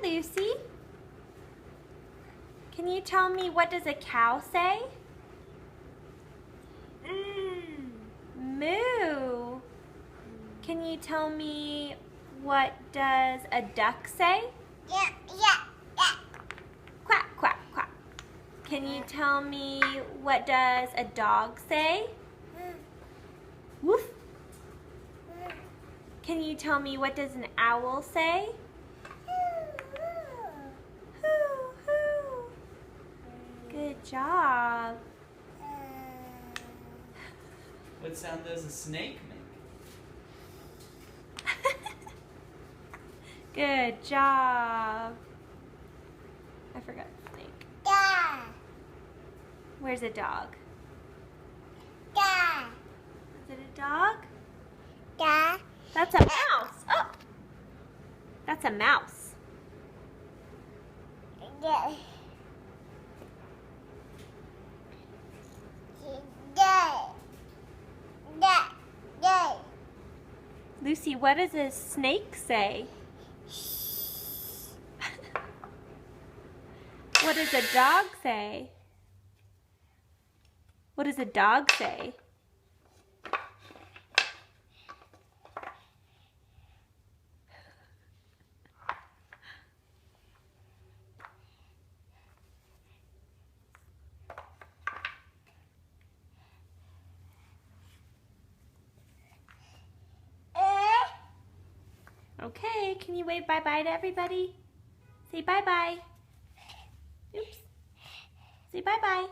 Lucy. Can you tell me, what does a cow say? Moo. Can you tell me, what does a duck say? Yeah. Quack, quack, quack. Can you tell me, what does a dog say? Woof. Can you tell me, what does an owl say? Hoo, hoo. Good job. What sound does a snake make? Good job. I forgot snake. Yeah. Where's a dog? Yeah. Is it a dog? Yeah. That's a mouse. Oh, that's a mouse. Yeah. Yeah. Yeah. Lucy, what does a snake say? What does a dog say? What does a dog say? Okay, can you wave bye-bye to everybody? Say bye-bye. Oops. Say bye-bye.